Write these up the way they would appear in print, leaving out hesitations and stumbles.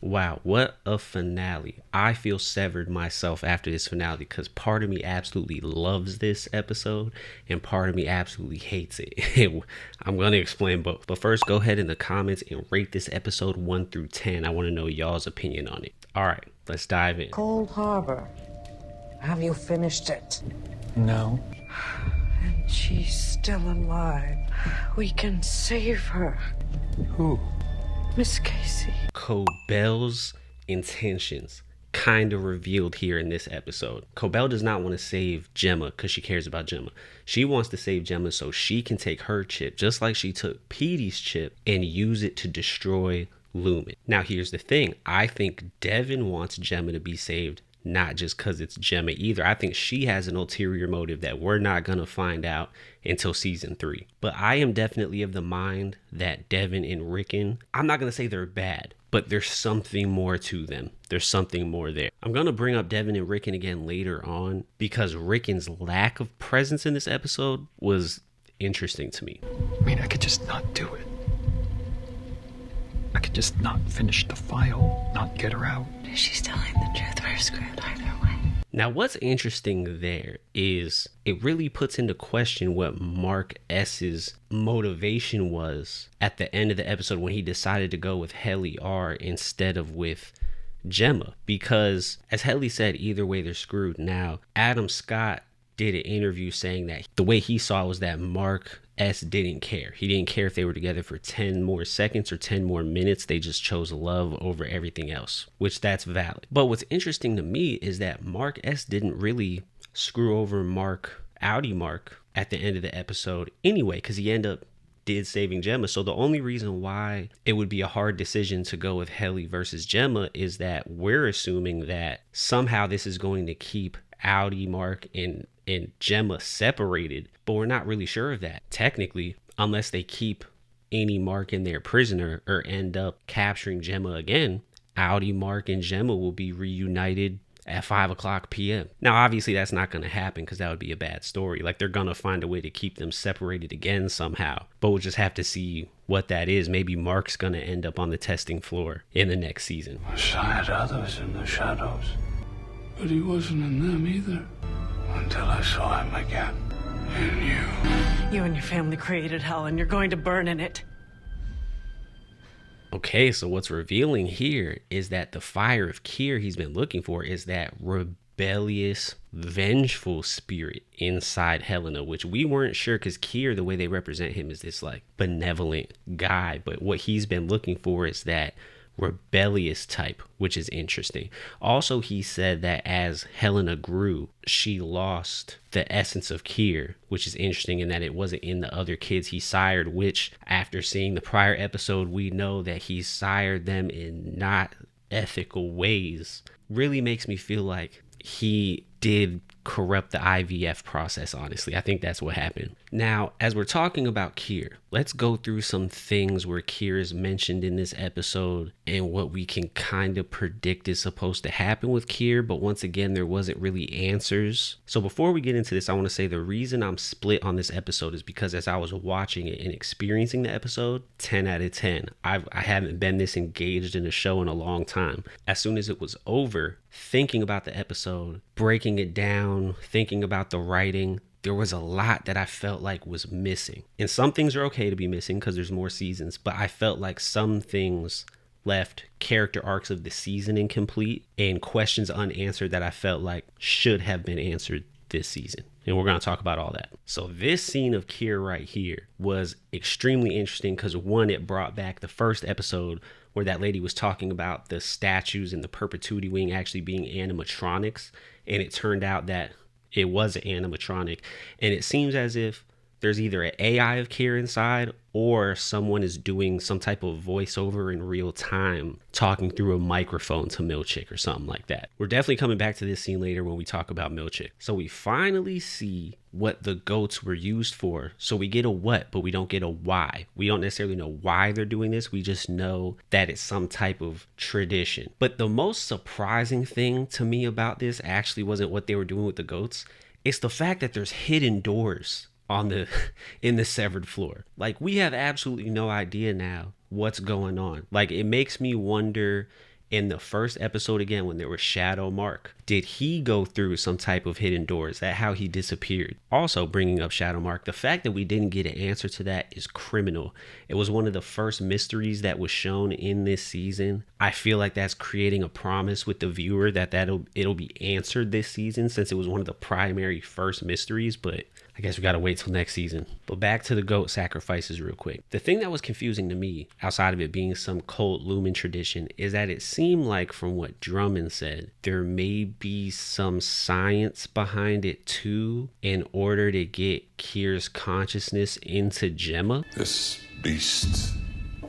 Wow, what a finale. I feel severed myself after this finale because part of me absolutely loves this episode and part of me absolutely hates it. I'm going to explain both. But first, go ahead in the comments and rate this episode 1 through 10. I want to know y'all's opinion on it. All right, let's dive in. Cold Harbor. Have you finished it? No. And she's still alive. We can save her. Who? Miss Casey. Cobell's intentions kind of revealed here in this episode. Cobell does not want to save Gemma because she cares about Gemma. She wants to save Gemma so she can take her chip, just like she took Petey's chip, and use it to destroy Lumen. Now here's the thing. I think Devin wants Gemma to be saved, not just because it's Gemma either. I think she has an ulterior motive that we're not going to find out until season 3. But I am definitely of the mind that Devin and Rickon, I'm not going to say they're bad, but there's something more to them. There's something more there. I'm going to bring up Devin and Rickon again later on because Rickon's lack of presence in this episode was interesting to me. I mean, I could just not do it. I could just not finish the file, not get her out. If she's telling the truth, we're screwed either way. Now, what's interesting there is it really puts into question what Mark S's motivation was at the end of the episode when he decided to go with Helly R instead of with Gemma. Because as Helly said, either way, they're screwed. Now, Adam Scott did an interview saying that the way he saw it was that Mark S didn't care. He didn't care if they were together for 10 more seconds or 10 more minutes. They just chose love over everything else, which that's valid. But what's interesting to me is that Mark S didn't really screw over Mark at the end of the episode anyway, because he ended up did saving Gemma. So the only reason why it would be a hard decision to go with Helly versus Gemma is that we're assuming that somehow this is going to keep Audi, Mark, and Gemma separated, but we're not really sure of that technically, unless they keep any Mark in their prisoner or end up capturing Gemma again. Audi, Mark, and Gemma will be reunited at 5:00 p.m. Now, obviously, that's not going to happen because that would be a bad story. Like, they're going to find a way to keep them separated again somehow, but we'll just have to see what that is. Maybe Mark's going to end up on the testing floor in the next season. I had others in the shadows, but he wasn't in them either. Until I saw him again. In you. You and your family created hell, and you're going to burn in it. Okay, so what's revealing here is that the fire of Kier he's been looking for is that rebellious, vengeful spirit inside Helena, which we weren't sure because Kier, the way they represent him, is this like benevolent guy. But what he's been looking for is that rebellious type, which is interesting. Also, he said that as Helena grew, she lost the essence of Kier, which is interesting in that it wasn't in the other kids he sired, which after seeing the prior episode, we know that he sired them in not ethical ways. Really makes me feel like he did corrupt the IVF process, honestly. I think that's what happened. Now, as we're talking about Kier, let's go through some things where Kier is mentioned in this episode and what we can kind of predict is supposed to happen with Kier, but once again, there wasn't really answers. So before we get into this, I want to say the reason I'm split on this episode is because as I was watching it and experiencing the episode, 10 out of 10. I haven't been this engaged in a show in a long time. As soon as it was over, thinking about the episode, breaking it down, thinking about the writing, there was a lot that I felt like was missing. And some things are okay to be missing because there's more seasons, but I felt like some things left character arcs of the season incomplete and questions unanswered that I felt like should have been answered this season. And we're going to talk about all that. So this scene of Kier right here was extremely interesting because one, it brought back the first episode where that lady was talking about the statues and the perpetuity wing actually being animatronics. And it turned out that it was an animatronic. And it seems as if there's either an AI of Kier inside or someone is doing some type of voiceover in real time, talking through a microphone to Milchick or something like that. We're definitely coming back to this scene later when we talk about Milchick. So we finally see what the goats were used for. So we get a what, but we don't get a why. We don't necessarily know why they're doing this. We just know that it's some type of tradition. But the most surprising thing to me about this actually wasn't what they were doing with the goats. It's the fact that there's hidden doors in the severed floor. Like, we have absolutely no idea now what's going on. Like, it makes me wonder In the first episode, again, when there was Shadow Mark, did he go through some type of hidden door? Is that how he disappeared? Also, bringing up Shadow Mark, the fact that we didn't get an answer to that is criminal. It was one of the first mysteries that was shown in this season. I feel like that's creating a promise with the viewer that it'll be answered this season, since it was one of the primary first mysteries, but I guess we gotta wait till next season. But back to the goat sacrifices real quick. The thing that was confusing to me, outside of it being some cult lumen tradition, is that it seemed like, from what Drummond said, there may be some science behind it too, in order to get Kier's consciousness into Gemma. This beast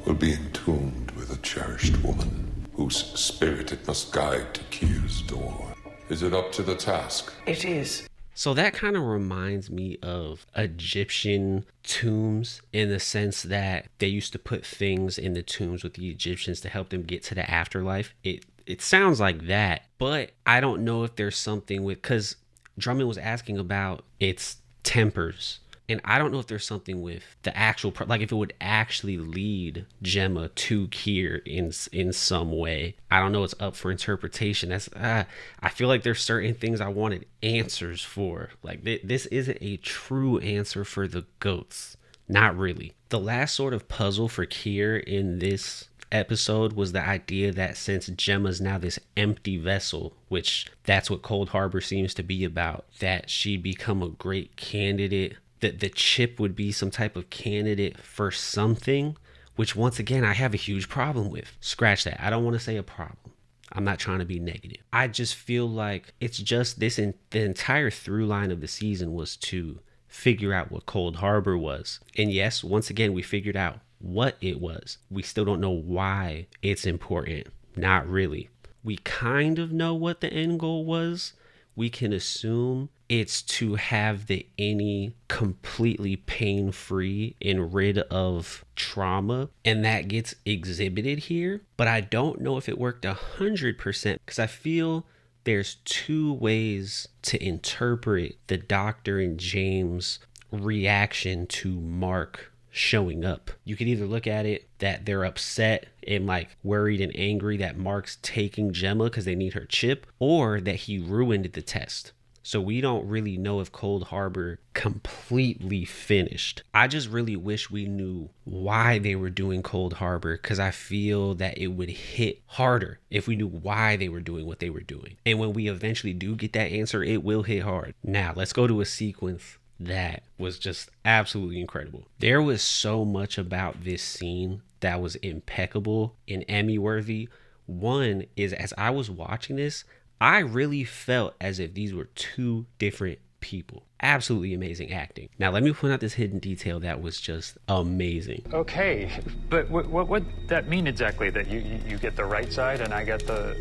will be entombed with a cherished woman, whose spirit it must guide to Kier's door. Is it up to the task? It is. So that kind of reminds me of Egyptian tombs, in the sense that they used to put things in the tombs with the Egyptians to help them get to the afterlife. It sounds like that, but I don't know if there's something with, because Drummond was asking about its tempers. And I don't know if there's something with the actual, like if it would actually lead Gemma to Kier in some way. I don't know. It's up for interpretation. I feel like there's certain things I wanted answers for. Like this isn't a true answer for the goats. Not really. The last sort of puzzle for Kier in this episode was the idea that since Gemma's now this empty vessel, which that's what Cold Harbor seems to be about, that she'd become a great candidate, that the chip would be some type of candidate for something, which once again, I have a huge problem with. Scratch that. I don't want to say a problem. I'm not trying to be negative. I just feel like it's just this, the entire through line of the season was to figure out what Cold Harbor was. And yes, once again, we figured out what it was. We still don't know why it's important. Not really. We kind of know what the end goal was. We can assume it's to have the any completely pain-free and rid of trauma, and that gets exhibited here. But I don't know if it worked 100%, because I feel there's two ways to interpret the Doctor and James reaction to Mark showing up. You could either look at it that they're upset and like worried and angry that Mark's taking Gemma because they need her chip, or that he ruined the test. So we don't really know if Cold Harbor completely finished. I just really wish we knew why they were doing Cold Harbor, because I feel that it would hit harder if we knew why they were doing what they were doing. And when we eventually do get that answer, it will hit hard. Now, let's go to a sequence that was just absolutely incredible. There was so much about this scene that was impeccable and Emmy worthy. One is, as I was watching this, I really felt as if these were two different people. Absolutely amazing acting. Now let me point out this hidden detail that was just amazing. Okay, but what would that mean exactly? That you get the right side and I get the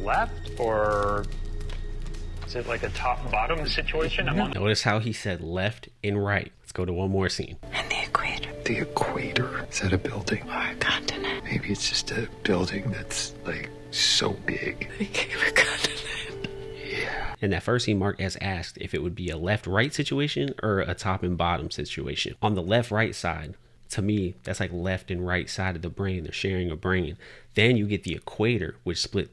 left? Or is it like a top-bottom situation? Notice how he said left and right. Let's go to one more scene. And the equator. The equator? Is that a building? Or a continent. Maybe it's just a building that's like so big. They became a continent. Yeah. In that first scene, Mark has asked if it would be a left-right situation or a top and bottom situation. On the left-right side, to me, that's like left and right side of the brain. They're sharing a brain. Then you get the equator, which splits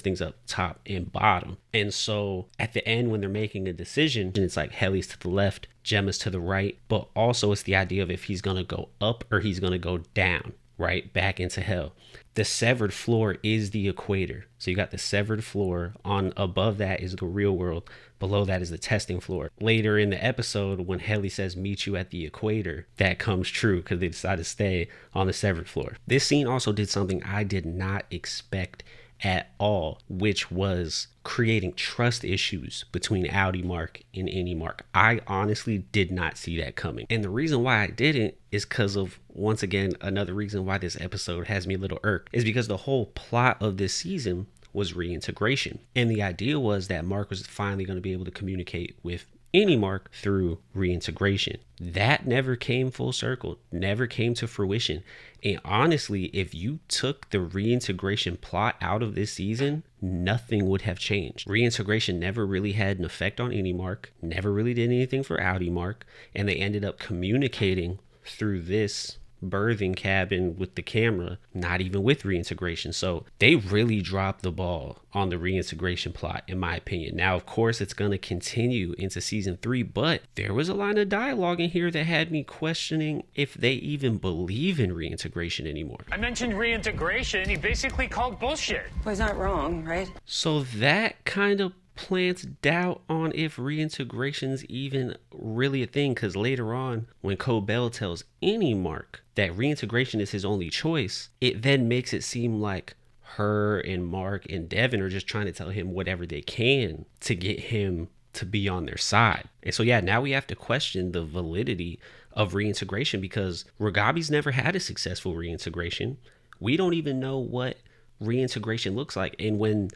things up top and bottom. And so at the end, when they're making a decision, it's like Helly's to the left, Gemma's to the right. But also it's the idea of if he's going to go up or he's going to go down, right? Back into hell. The severed floor is the equator. So you got the severed floor. On above that is the real world. Below that is the testing floor. Later in the episode, when Helly says meet you at the equator, that comes true because they decide to stay on the severed floor. This scene also did something I did not expect at all, which was creating trust issues between Outie Mark and Any Mark. I honestly did not see that coming. And the reason why I didn't is because of, once again, another reason why this episode has me a little irked is because the whole plot of this season was reintegration. And the idea was that Mark was finally going to be able to communicate with Any Mark through reintegration. That never came full circle, never came to fruition. And honestly, if you took the reintegration plot out of this season, nothing would have changed. Reintegration never really had an effect on Any Mark, never really did anything for Outie Mark, and they ended up communicating through this birthing cabin with the camera, not even with reintegration. So they really dropped the ball on the reintegration plot, in my opinion. Now, of course, it's going to continue into season 3, but there was a line of dialogue in here that had me questioning if they even believe in reintegration anymore. I mentioned reintegration. He basically called bullshit. Well, he's not wrong, right? So that kind of plants doubt on if reintegration's even really a thing, because later on, when Cobell tells any Mark that reintegration is his only choice, it then makes it seem like her and Mark and Devin are just trying to tell him whatever they can to get him to be on their side. And so, yeah, now we have to question the validity of reintegration, because Ragabi's never had a successful reintegration. We don't even know what reintegration looks like. And when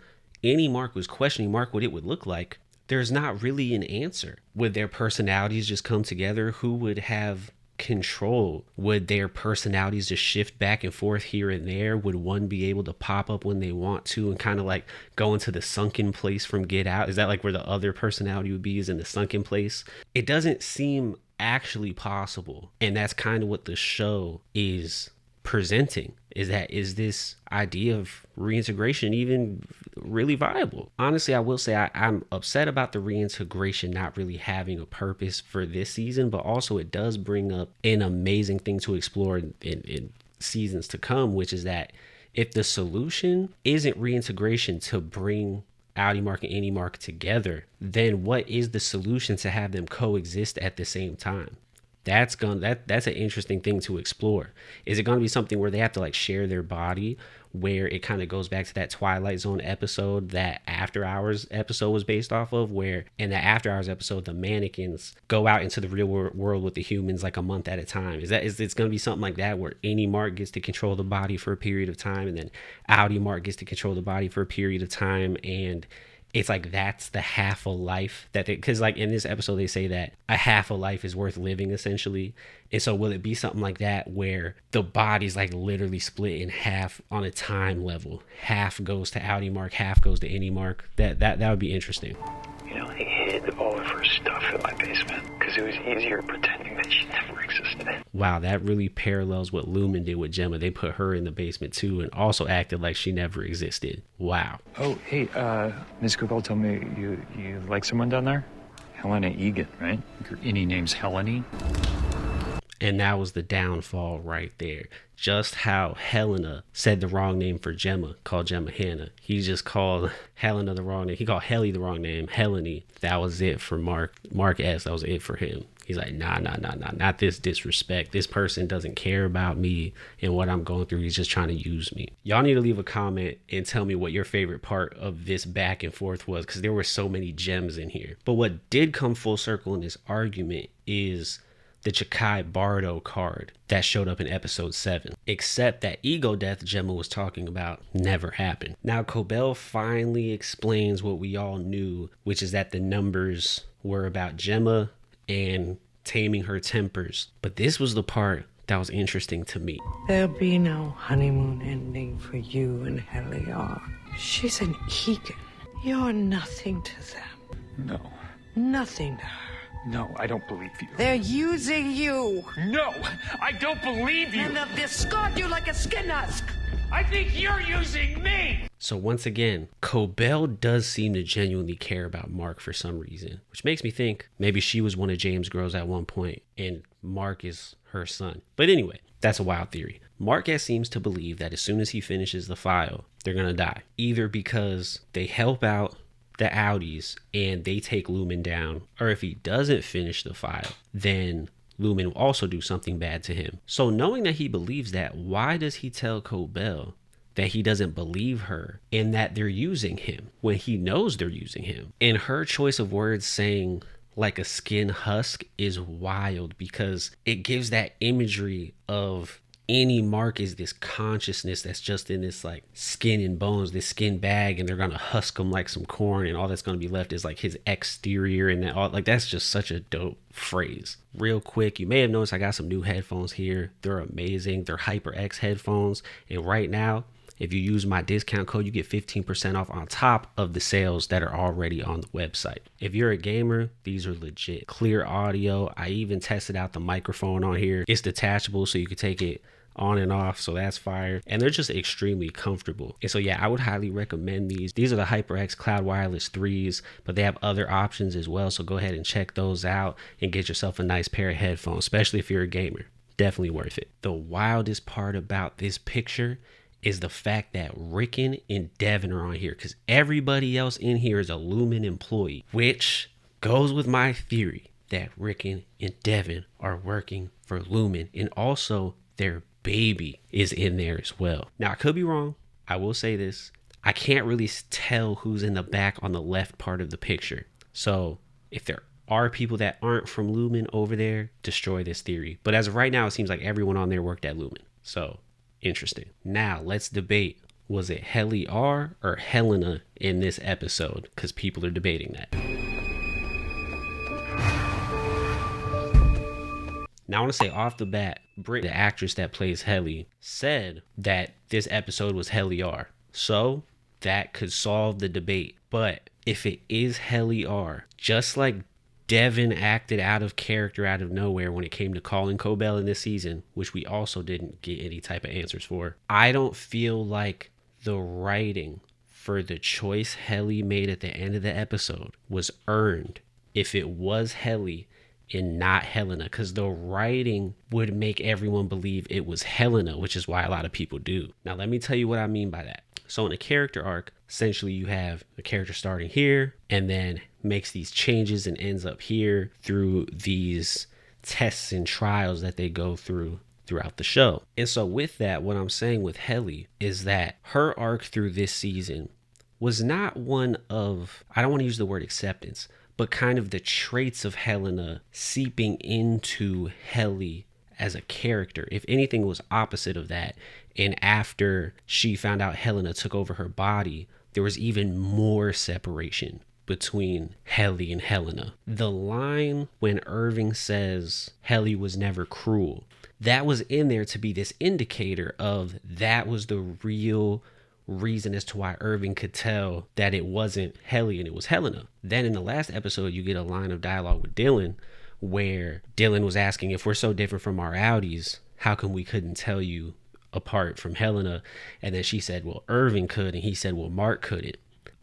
any Mark was questioning Mark what it would look like, there's not really an answer. Would their personalities just come together? Who would have control? Would their personalities just shift back and forth here and there? Would one be able to pop up when they want to and kind of like go into the sunken place from Get Out? Is that like where the other personality would be, is in the sunken place? It doesn't seem actually possible. And that's kind of what the show is presenting, is this idea of reintegration even really viable? Honestly, I will say I'm upset about the reintegration not really having a purpose for this season, but also it does bring up an amazing thing to explore in seasons to come, which is that if the solution isn't reintegration to bring Outie Mark and Any Mark together, then what is the solution to have them coexist at the same time? That's an interesting thing to explore. Is it going to be something where they have to like share their body, where it kind of goes back to that Twilight Zone episode that After Hours episode was based off of, where in the After Hours episode the mannequins go out into the real world with the humans like a month at a time? Is it's going to be something like that, where Any Mark gets to control the body for a period of time, and then Outie Mark gets to control the body for a period of time, and it's like that's the half a life that because like in this episode they say that a half a life is worth living, essentially. And so will it be something like that where the body's like literally split in half on a time level? Half goes to Outie Mark, half goes to Any Mark. That would be interesting. You know, they hid all of her stuff in my basement because it was easier pretending that she never existed. Wow, that really parallels what Lumen did with Gemma. They put her in the basement too and also acted like she never existed. Wow. Oh, hey, Ms. Cobell told me you like someone down there? Helena Egan, right? Any name's Helene? And that was the downfall right there. Just how Helena said the wrong name for Gemma, called Gemma Hannah. He just called Helena the wrong name. He called Helly the wrong name, Helene. That was it for Mark S. That was it for him. He's like, nah, not this disrespect. This person doesn't care about me and what I'm going through. He's just trying to use me. Y'all need to leave a comment and tell me what your favorite part of this back and forth was, because there were so many gems in here. But what did come full circle in this argument is the Chikai Bardo card that showed up in episode 7, except that ego death Gemma was talking about never happened. Now Cobell finally explains what we all knew, which is that the numbers were about Gemma and taming her tempers. But this was the part that was interesting to me. There'll be no honeymoon ending for you and Helly. She's an Egan. You're nothing to them. No. Nothing to her. No, I don't believe you. They're using you. No, I don't believe you. And they'll discard you like a skin husk. I think you're using me. So once again, Cobell does seem to genuinely care about Mark for some reason, which makes me think maybe she was one of James' girls at one point and Mark is her son. But anyway, that's a wild theory. Mark S seems to believe that as soon as he finishes the file, they're going to die. Either because they help out the Outies and they take Lumen down, or if he doesn't finish the file, then Lumen will also do something bad to him. So knowing that he believes that, why does he tell Cobell that he doesn't believe her and that they're using him when he knows they're using him? And her choice of words saying like a skin husk is wild, because it gives that imagery of Any Mark is this consciousness that's just in this like skin and bones, this skin bag, and they're gonna husk him like some corn, and all that's gonna be left is like his exterior, and that all like that's just such a dope phrase. Real quick, you may have noticed I got some new headphones here. They're amazing. They're HyperX headphones, and right now If you use my discount code, you get 15% off on top of the sales that are already on the website. If you're a gamer, these are legit. Clear audio. I even tested out the microphone on here. It's detachable, so you can take it on and off, so that's fire. And they're just extremely comfortable. And so yeah, I would highly recommend these. These are the HyperX Cloud Wireless 3s, but they have other options as well, so go ahead and check those out and get yourself a nice pair of headphones, especially if you're a gamer. Definitely worth it. The wildest part about this picture is the fact that Rickon and Devin are on here, because everybody else in here is a Lumen employee, which goes with my theory that Rickon and Devin are working for Lumen, and also their baby is in there as well. Now, I could be wrong. I will say this. I can't really tell who's in the back on the left part of the picture. So if there are people that aren't from Lumen over there, destroy this theory. But as of right now, it seems like everyone on there worked at Lumen. So interesting. Now let's debate. Was it Helly R or Helena in this episode? Because people are debating that. Now I want to say off the bat, Britt, the actress that plays Helly, said that this episode was Helly R. So that could solve the debate. But if it is Helly R, just like Devin acted out of character out of nowhere when it came to calling Cobell in this season, which we also didn't get any type of answers for, I don't feel like the writing for the choice Helly made at the end of the episode was earned if it was Helly and not Helena, because the writing would make everyone believe it was Helena, which is why a lot of people do. Now, let me tell you what I mean by that. So in a character arc, essentially you have a character starting here and then makes these changes and ends up here through these tests and trials that they go through throughout the show. And so with that, what I'm saying with Helly is that her arc through this season was not one of, I don't want to use the word acceptance, but kind of the traits of Helena seeping into Helly as a character. If anything, was opposite of that. And after she found out Helena took over her body, there was even more separation between Helly and Helena. The line when Irving says Helly was never cruel, that was in there to be this indicator of that was the real reason as to why Irving could tell that it wasn't Helly and it was Helena. Then in the last episode, you get a line of dialogue with Dylan where Dylan was asking, if we're so different from our Audis, how come we couldn't tell you apart from Helena? And then she said, well, Irving could, and he said, well, Mark couldn't.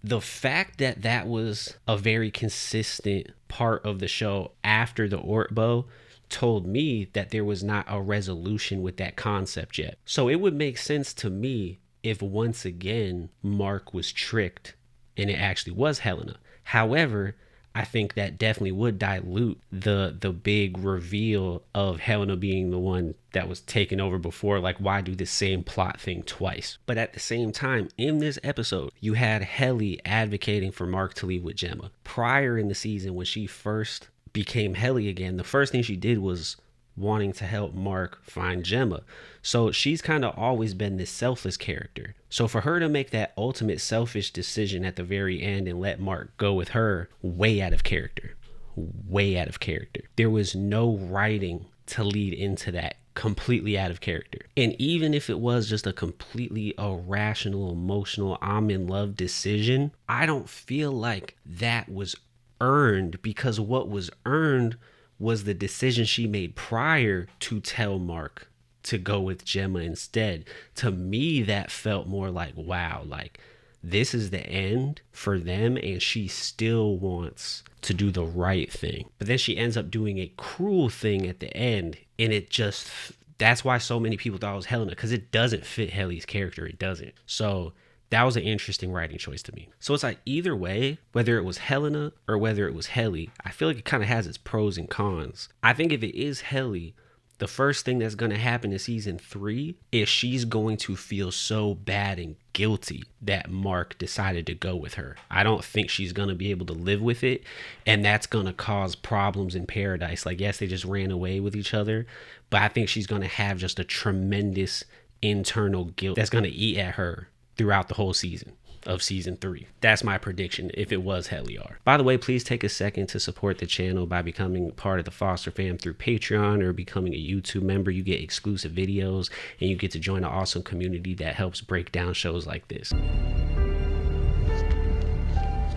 The fact that that was a very consistent part of the show after the Ortbo told me that there was not a resolution with that concept yet. So it would make sense to me if once again Mark was tricked and it actually was Helena. However, I think that definitely would dilute the big reveal of Helena being the one that was taken over before. Like, why do the same plot thing twice? But at the same time, in this episode, you had Helly advocating for Mark to leave with Gemma. Prior in the season, when she first became Helly again, the first thing she did was wanting to help Mark find Gemma. So she's kind of always been this selfless character. So for her to make that ultimate selfish decision at the very end and let Mark go with her, way out of character. Way out of character. There was no writing to lead into that. Completely out of character. And even if it was just a completely irrational, emotional, I'm in love decision, I don't feel like that was earned, because what was earned was the decision she made prior to tell Mark to go with Gemma instead. To me, that felt more like, wow, like this is the end for them and she still wants to do the right thing. But then she ends up doing a cruel thing at the end, and it just, that's why so many people thought it was Helena, because it doesn't fit Helly's character. It doesn't. So that was an interesting writing choice to me. So it's like either way, whether it was Helena or whether it was Helly, I feel like it kind of has its pros and cons. I think if it is Helly, the first thing that's going to happen in season 3 is she's going to feel so bad and guilty that Mark decided to go with her. I don't think she's going to be able to live with it, and that's going to cause problems in Paradise. Like, yes, they just ran away with each other, but I think she's going to have just a tremendous internal guilt that's going to eat at her throughout the whole season. of season 3. That's my prediction if it was Helly R. By the way, please take a second to support the channel by becoming part of the Foster fam through Patreon or becoming a YouTube member. You get exclusive videos and you get to join an awesome community that helps break down shows like this. At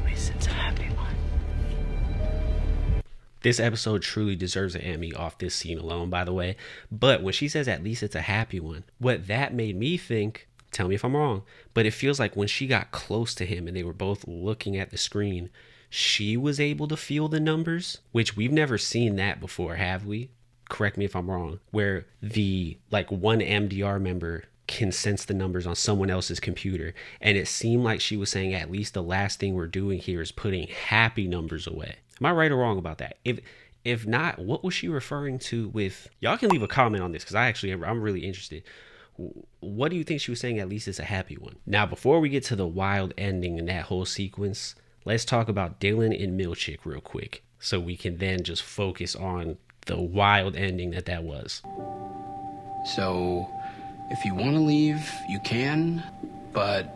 least it's a happy one. This episode truly deserves an Emmy off this scene alone, by the way. But when she says at least it's a happy one, what that made me think, tell me if I'm wrong, but it feels like when she got close to him and they were both looking at the screen, she was able to feel the numbers, which we've never seen that before, have we? Correct me if I'm wrong. Where the one MDR member can sense the numbers on someone else's computer. And it seemed like she was saying at least the last thing we're doing here is putting happy numbers away. Am I right or wrong about that? If not, what was she referring to with... Y'all can leave a comment on this because I'm really interested. What do you think she was saying? At least it's a happy one. Now, before we get to the wild ending and that whole sequence, let's talk about Dylan and Milchick real quick so we can then just focus on the wild ending that was. So, if you want to leave, you can, but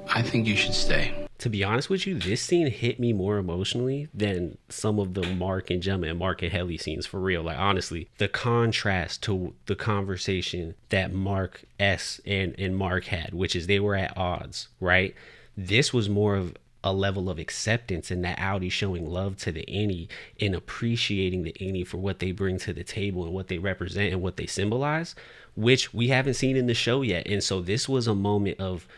I think you should stay. To be honest with you, this scene hit me more emotionally than some of the Mark and Gemma and Mark and Helly scenes, for real. Like, honestly, the contrast to the conversation that Mark S. and Mark had, which is they were at odds, right? This was more of a level of acceptance and that Audi showing love to the Innie and appreciating the Innie for what they bring to the table and what they represent and what they symbolize, which we haven't seen in the show yet. And so this was a moment of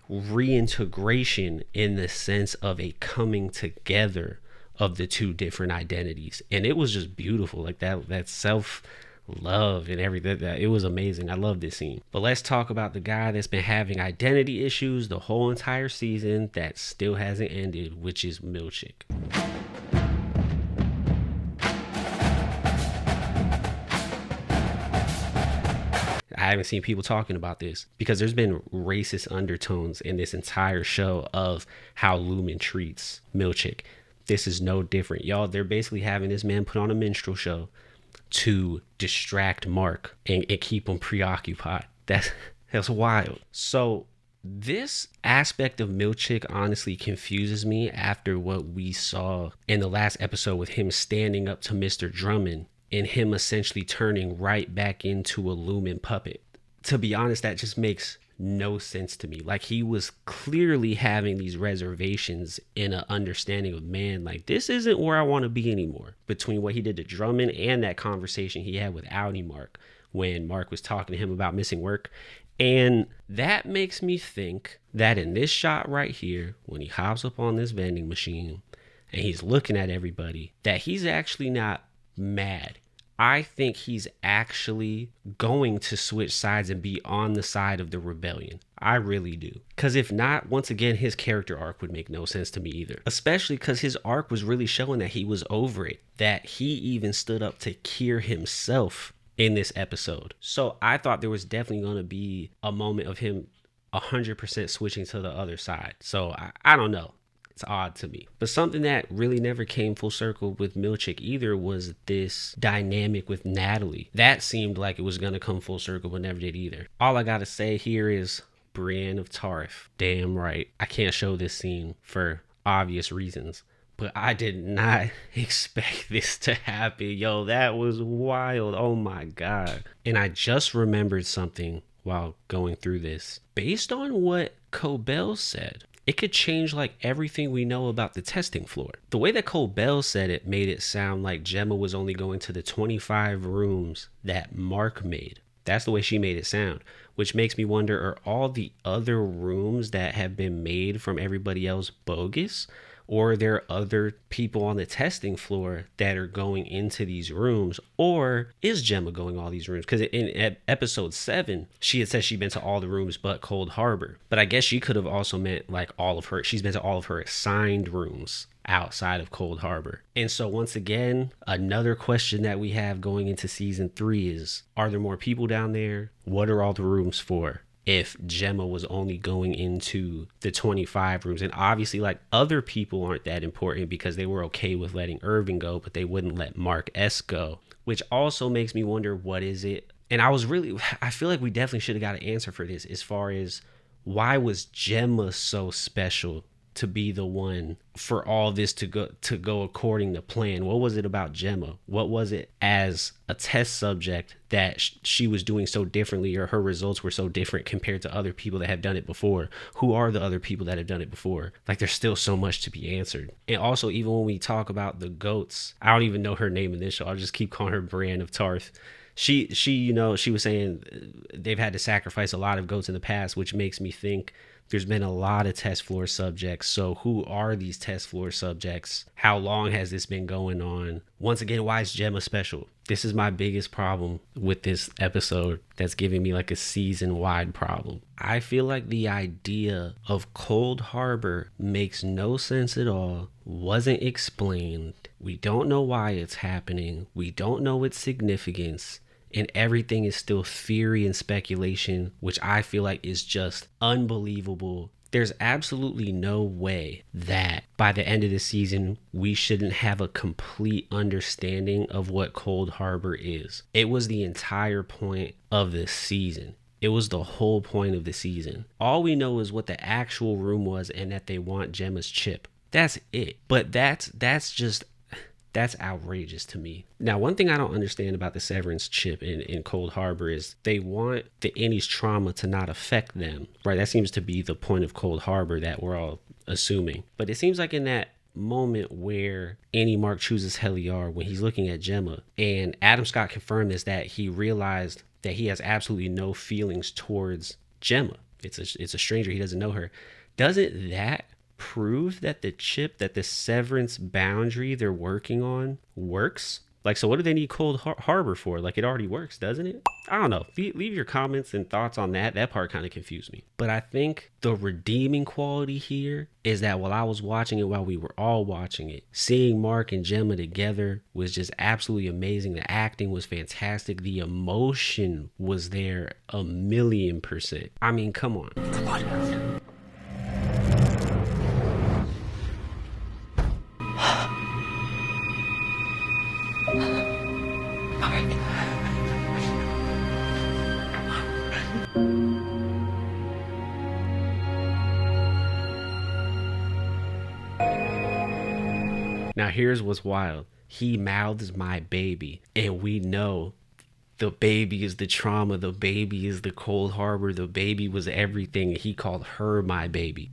reintegration in the sense of a coming together of the two different identities. And it was just beautiful, like that self-love and everything. It was amazing. I love this scene. But let's talk about the guy that's been having identity issues the whole entire season that still hasn't ended, which is Milchick. I haven't seen people talking about this because there's been racist undertones in this entire show of how Lumen treats Milchick. This is no different. Y'all, they're basically having this man put on a minstrel show to distract Mark and keep him preoccupied. That's wild. So this aspect of Milchick honestly confuses me after what we saw in the last episode with him standing up to Mr. Drummond and him essentially turning right back into a Lumen puppet. To be honest, that just makes no sense to me. Like, he was clearly having these reservations in an understanding of, man, like, this isn't where I want to be anymore. Between what he did to Drummond and that conversation he had with Audi Mark when Mark was talking to him about missing work. And that makes me think that in this shot right here, when he hops up on this vending machine and he's looking at everybody, that he's actually not mad. I think he's actually going to switch sides and be on the side of the rebellion. I really do. Because if not, once again, his character arc would make no sense to me either. Especially because his arc was really showing that he was over it. That he even stood up to Kier himself in this episode. So I thought there was definitely going to be a moment of him 100% switching to the other side. So I don't know. It's odd to me. But something that really never came full circle with Milchick either was this dynamic with Natalie. That seemed like it was going to come full circle, but never did either. All I got to say here is Brienne of Tarth. Damn right. I can't show this scene for obvious reasons, but I did not expect this to happen. Yo, that was wild. Oh my God. And I just remembered something while going through this. Based on what Cobell said, it could change like everything we know about the testing floor. The way that Cobell said it made it sound like Gemma was only going to the 25 rooms that Mark made. That's the way she made it sound, which makes me wonder, are all the other rooms that have been made from everybody else bogus? Or are there other people on the testing floor that are going into these rooms? Or is Gemma going all these rooms? Because in episode 7, she had said she'd been to all the rooms but Cold Harbor. But I guess she could have also meant like she's been to all of her assigned rooms outside of Cold Harbor. And so once again, another question that we have going into season 3 is, are there more people down there? What are all the rooms for? If Gemma was only going into the 25 rooms. And obviously, like, other people aren't that important because they were okay with letting Irving go, but they wouldn't let Mark S go, which also makes me wonder, what is it? And I feel like we definitely should have got an answer for this as far as why was Gemma so special to be the one for all this to go according to plan? What was it about Gemma? What was it as a test subject that she was doing so differently, or her results were so different compared to other people that have done it before? Who are the other people that have done it before? Like, there's still so much to be answered. And also, even when we talk about the goats, I don't even know her name in this show. I'll just keep calling her Brienne of Tarth. She was saying they've had to sacrifice a lot of goats in the past, which makes me think there's been a lot of test floor subjects. So who are these test floor subjects? How long has this been going on? Once again, why is Gemma special? This is my biggest problem with this episode that's giving me like a season-wide problem. I feel like the idea of Cold Harbor makes no sense at all, wasn't explained. We don't know why it's happening. We don't know its significance. And everything is still theory and speculation, which I feel like is just unbelievable. There's absolutely no way that by the end of the season, we shouldn't have a complete understanding of what Cold Harbor is. It was the entire point of the season. It was the whole point of the season. All we know is what the actual room was and that they want Gemma's chip. That's it. But that's outrageous to me. Now, one thing I don't understand about the Severance chip in Cold Harbor is they want the Annie's trauma to not affect them, right? That seems to be the point of Cold Harbor that we're all assuming. But it seems like in that moment where Annie Mark chooses Helly when he's looking at Gemma, and Adam Scott confirmed this, that he realized that he has absolutely no feelings towards Gemma. It's a stranger. He doesn't know her. Doesn't that prove that the chip, that the severance boundary they're working on works? Like, so what do they need Cold Harbor for? Like, it already works, doesn't it? I don't know. Leave your comments and thoughts on that. That part kind of confused me. But I think the redeeming quality here is that while I was watching it, while we were all watching it, seeing Mark and Gemma together was just absolutely amazing. The acting was fantastic. The emotion was there 1,000,000%. I mean, come on. Come on. Now here's what's wild. He mouths my baby, and we know the baby is the trauma, the baby is the Cold Harbor, the baby was everything. He called her my baby.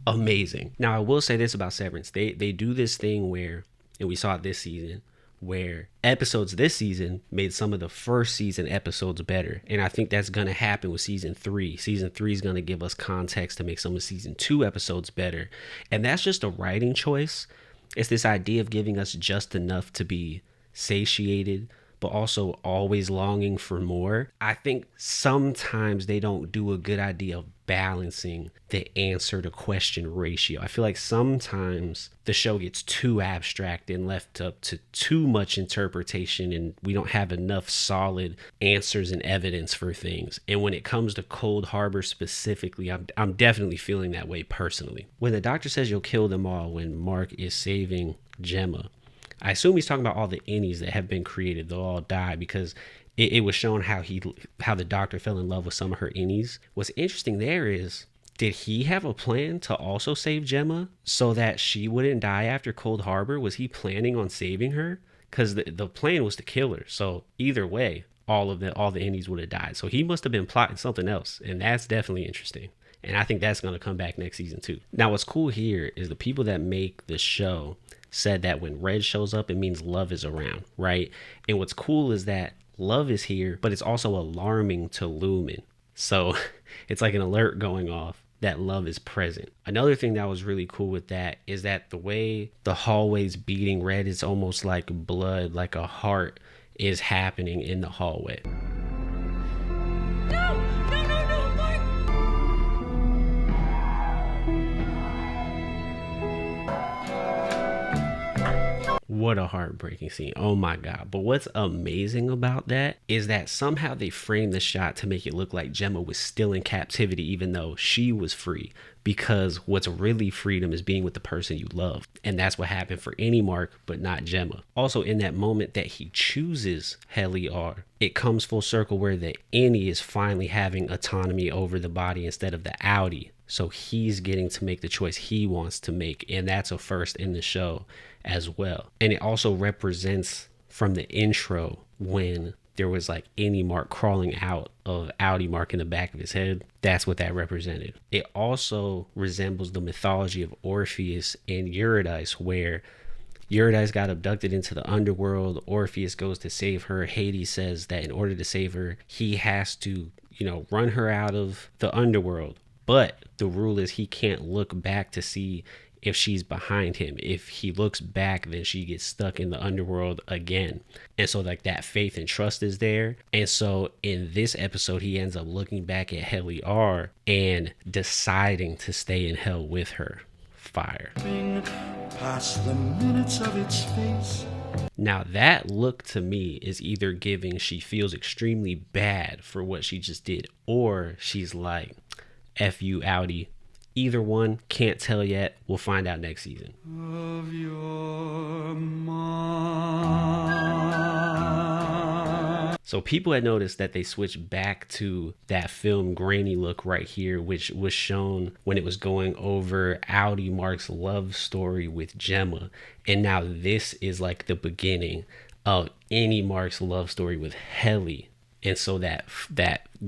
Amazing. Now I will say this about Severance. They do this thing where, and we saw it this season, where episodes this season made some of the first season episodes better. And I think that's going to happen with season 3. Season 3 is going to give us context to make some of season 2 episodes better. And that's just a writing choice. It's this idea of giving us just enough to be satiated, but also always longing for more. I think sometimes they don't do a good idea of balancing the answer to question ratio. I feel like sometimes the show gets too abstract and left up to too much interpretation, and we don't have enough solid answers and evidence for things. And when it comes to Cold Harbor specifically, I'm definitely feeling that way personally. When the doctor says you'll kill them all when Mark is saving Gemma, I assume he's talking about all the innies that have been created. They'll all die, because it was shown how the doctor fell in love with some of her innies. What's interesting there is, did he have a plan to also save Gemma so that she wouldn't die after Cold Harbor? Was he planning on saving her? Because the plan was to kill her. So either way, all the innies would have died. So he must have been plotting something else, and that's definitely interesting. And I think that's going to come back next season too. Now, what's cool here is the people that make the show said that when Red shows up, it means love is around, right? And what's cool is that love is here, but it's also alarming to Lumen. So it's like an alert going off that love is present. Another thing that was really cool with that is that the way the hallway's beating, Red is almost like blood, like a heart is happening in the hallway. No, Mark! What a heartbreaking scene. Oh my God. But what's amazing about that is that somehow they framed the shot to make it look like Gemma was still in captivity, even though she was free. Because what's really freedom is being with the person you love. And that's what happened for any Mark, but not Gemma. Also, in that moment that he chooses Helly R, it comes full circle where the Any is finally having autonomy over the body instead of the Outie. So he's getting to make the choice he wants to make. And that's a first in the show as well. And it also represents from the intro when there was like Any Mark crawling out of Outie Mark in the back of his head. That's what that represented. It also resembles the mythology of Orpheus and Eurydice, where Eurydice got abducted into the underworld. Orpheus goes to save her. Hades says that in order to save her, he has to, run her out of the underworld. But the rule is he can't look back to see if she's behind him. If he looks back, then she gets stuck in the underworld again. And so like that faith and trust is there. And so in this episode, he ends up looking back at Helly R and deciding to stay in hell with her. Fire. Past the minutes of its face. Now that look to me is either giving she feels extremely bad for what she just did, or she's like, F you, Outie. Either one, can't tell yet. We'll find out next season. Of your mind. So people had noticed that they switched back to that film grainy look right here, which was shown when it was going over Outie Mark's love story with Gemma. And now this is like the beginning of Any Mark's love story with Helly. And so that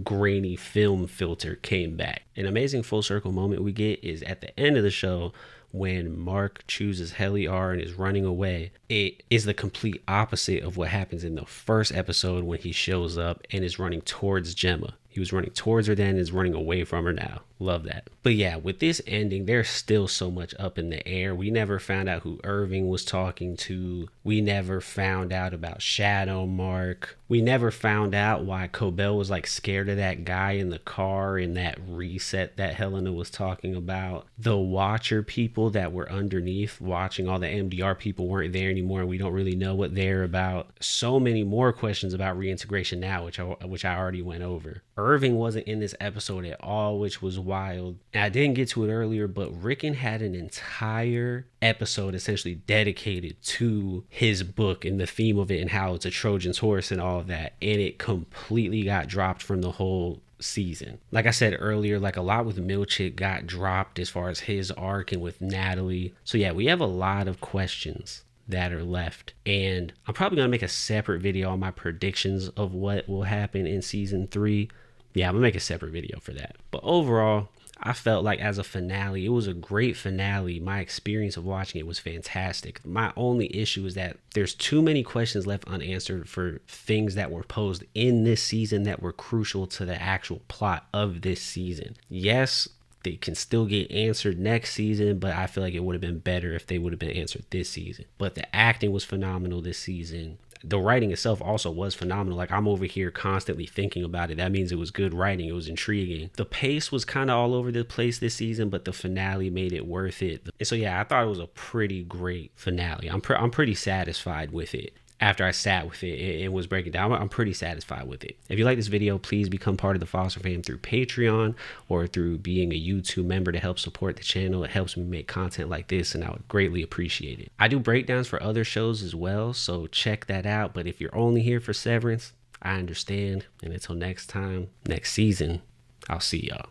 grainy film filter came back. An amazing full circle moment we get is at the end of the show when Mark chooses Helly R and is running away. It is the complete opposite of what happens in the first episode when he shows up and is running towards Gemma. He was running towards her then and is running away from her now. Love that. But yeah, with this ending, there's still so much up in the air. We never found out who Irving was talking to. We never found out about Shadow Mark. We never found out why Cobell was like scared of that guy in the car in that reset that Helena was talking about. The Watcher people that were underneath watching all the MDR people weren't there anymore. We don't really know what they're about. So many more questions about reintegration now, which I already went over. Irving wasn't in this episode at all, which was wild. And I didn't get to it earlier, but Rickon had an entire episode essentially dedicated to his book and the theme of it and how it's a Trojan's horse and all of that. And it completely got dropped from the whole season. Like I said earlier, like a lot with Milchick got dropped as far as his arc and with Natalie. So yeah, we have a lot of questions that are left, and I'm probably gonna make a separate video on my predictions of what will happen in season 3. Yeah, I'm gonna make a separate video for that. But overall, I felt like as a finale, it was a great finale. My experience of watching it was fantastic. My only issue is that there's too many questions left unanswered for things that were posed in this season that were crucial to the actual plot of this season. Yes, they can still get answered next season, but I feel like it would have been better if they would have been answered this season. But the acting was phenomenal this season. The writing itself also was phenomenal. Like, I'm over here constantly thinking about it. That means it was good writing. It was intriguing. The pace was kind of all over the place this season, but the finale made it worth it. And so, yeah, I thought it was a pretty great finale. I'm pretty satisfied with it. After I sat with it and was breaking down, I'm pretty satisfied with it. If you like this video, please become part of the Foster fam through Patreon or through being a YouTube member to help support the channel. It helps me make content like this, and I would greatly appreciate it. I do breakdowns for other shows as well, so check that out. But if you're only here for Severance, I understand. And until next time, next season, I'll see y'all.